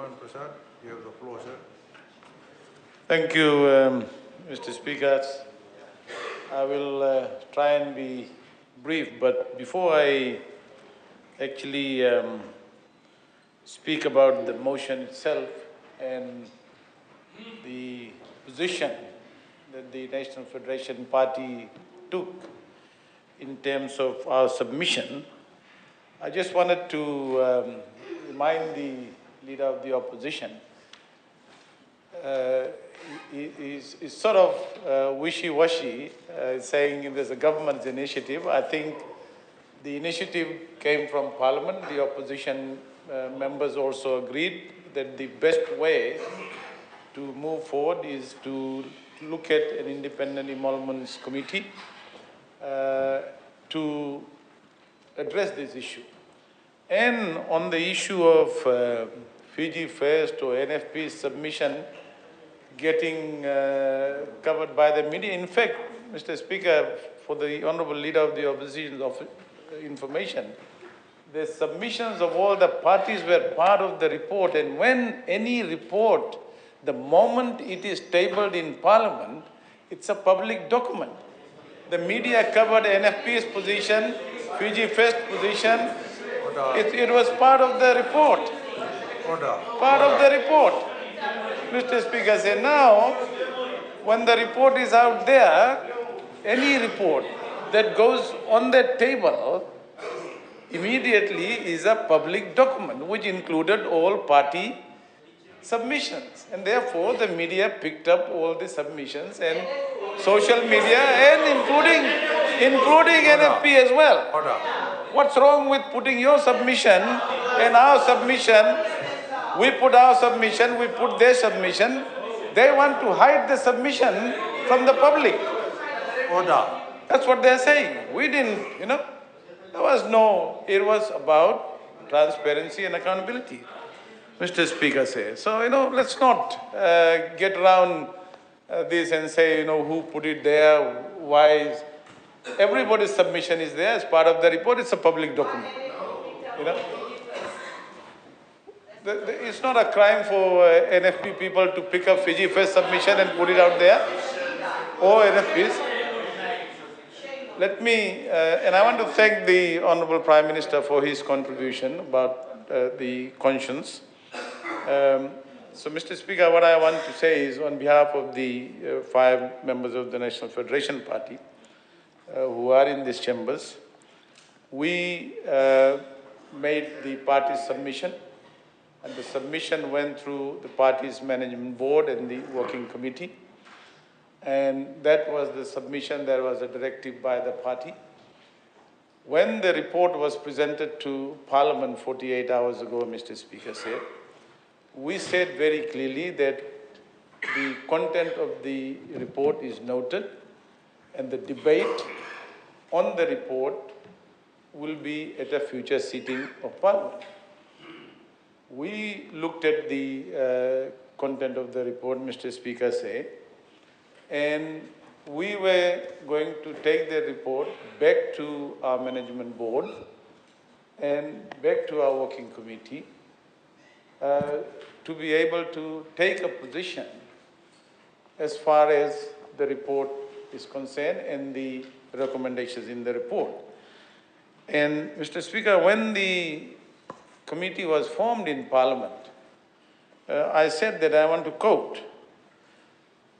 Biman Prasad, you have the floor, sir. Thank you, Mr. Speaker. I will try and be brief, but before I actually speak about the motion itself and the position that the National Federation Party took in terms of our submission, I just wanted to remind the Leader of the Opposition is sort of wishy-washy, saying there's a government's initiative. I think the initiative came from Parliament. The opposition members also agreed that the best way to move forward is to look at an independent emoluments committee to address this issue. And on the issue of Fiji First or NFP's submission getting covered by the media. In fact, Mr. Speaker, for the Honourable Leader of the Opposition's information, the submissions of all the parties were part of the report, and when any report, the moment it is tabled in Parliament, it's a public document. The media covered NFP's position, Fiji First position. It was part of the report. Part of the report. Mr. Speaker said, now, when the report is out there, any report that goes on that table immediately is a public document, which included all party submissions. And therefore, the media picked up all the submissions and social media, and including NFP as well. What's wrong with putting your submission and our submission? We put our submission, we put their submission. They want to hide the submission from the public. That's what they're saying. We didn't, there was no, it was about transparency and accountability, Mr. Speaker says. So, let's not get around this and say, who put it there, why is, everybody's submission is there as part of the report. It's a public document, It's not a crime for NFP people to pick up Fiji First submission and put it out there, or NFPs. Let me, and I want to thank the Honourable Prime Minister for his contribution about the conscience. So, Mr. Speaker, what I want to say is, on behalf of the 5 members of the National Federation Party who are in these chambers, we made the party's submission. And the submission went through the party's management board and the working committee. And that was the submission. There was a directive by the party. When the report was presented to Parliament 48 hours ago, Mr. Speaker said, we said very clearly that the content of the report is noted, and the debate on the report will be at a future sitting of Parliament. We looked at the content of the report, Mr. Speaker said, and we were going to take the report back to our management board and back to our working committee to be able to take a position as far as the report is concerned and the recommendations in the report. And Mr. Speaker, when the committee was formed in Parliament, I said that I want to quote,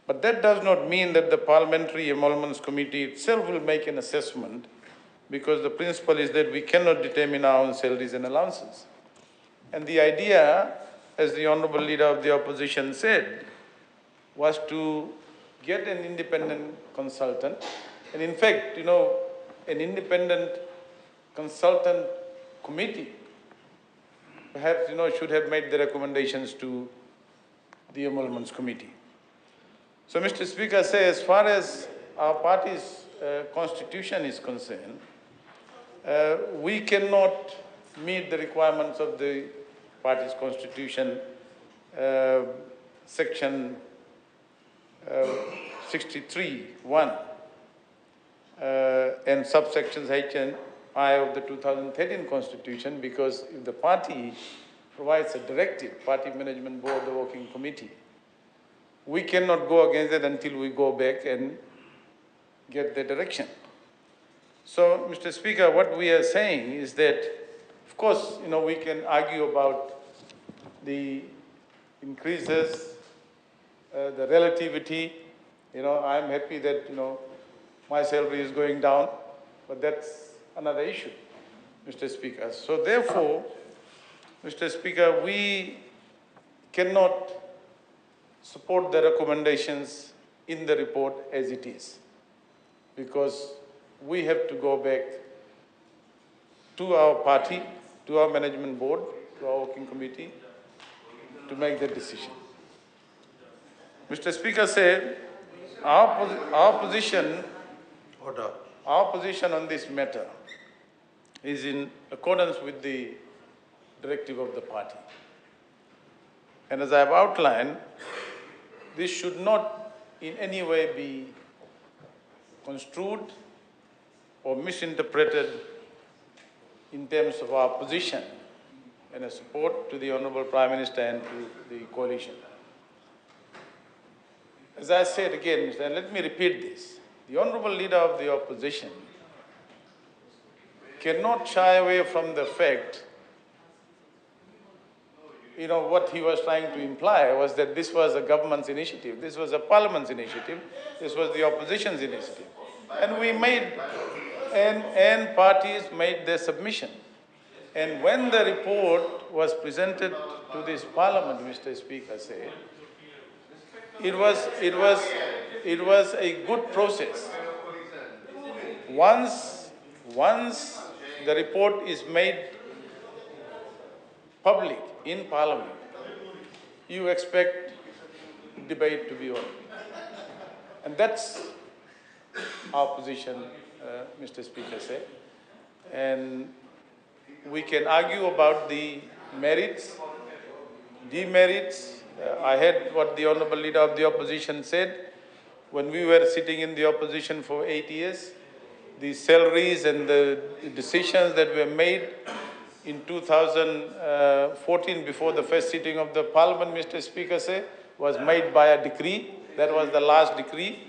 but that does not mean that the Parliamentary Emoluments Committee itself will make an assessment, because the principle is that we cannot determine our own salaries and allowances. And the idea, as the Honourable Leader of the Opposition said, was to get an independent consultant. And in fact, an independent consultant committee perhaps, should have made the recommendations to the Emoluments Committee. So, Mr. Speaker, as far as our party's constitution is concerned, we cannot meet the requirements of the party's constitution, section 63(1), and subsections H and I of the 2013 constitution, because if the party provides a directive, party management board, the working committee, we cannot go against it until we go back and get the direction. So, Mr. Speaker, what we are saying is that, of course, we can argue about the increases, the relativity. I'm happy that, my salary is going down, but that's another issue, Mr. Speaker. So therefore, Mr. Speaker, we cannot support the recommendations in the report as it is, because we have to go back to our party, to our management board, to our working committee, to make the decision. Mr. Speaker said, our position Order. Our position on this matter is in accordance with the directive of the party. And as I have outlined, this should not in any way be construed or misinterpreted in terms of our position and a support to the Honourable Prime Minister and to the coalition. As I said again, and let me repeat this, the Honourable Leader of the Opposition cannot shy away from the fact, what he was trying to imply was that this was a government's initiative, this was a parliament's initiative, this was the opposition's initiative. And we made, and parties made their submission. And when the report was presented to this parliament, Mr. Speaker said, it was a good process. Once the report is made public in Parliament, you expect debate to be on. And that's our position, Mr. Speaker said. And we can argue about the merits, demerits. I heard what the Honourable Leader of the Opposition said. When we were sitting in the opposition for 8 years, the salaries and the decisions that were made in 2014 before the first sitting of the Parliament, Mr. Speaker said, was made by a decree. That was the last decree,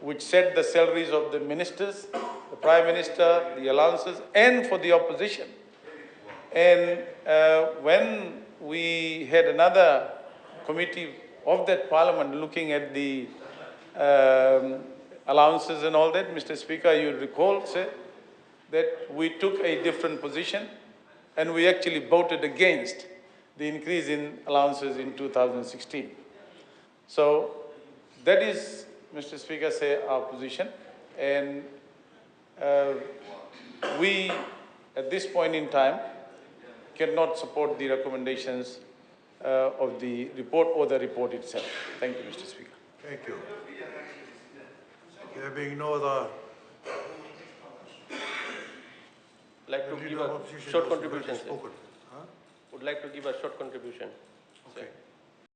which set the salaries of the ministers, the Prime Minister, the allowances, and for the opposition. And when we had another committee of that Parliament looking at the allowances and all that, Mr. Speaker, you recall, sir, that we took a different position and we actually voted against the increase in allowances in 2016. So that is, Mr. Speaker, say our position. And we, at this point in time, cannot support the recommendations of the report or the report itself. Thank you, Mr. Speaker. Thank you. There being no other Like to give leader of a opposition short has already contribution, sir. spoken. Huh? Would like to give a short contribution. Okay. Sir.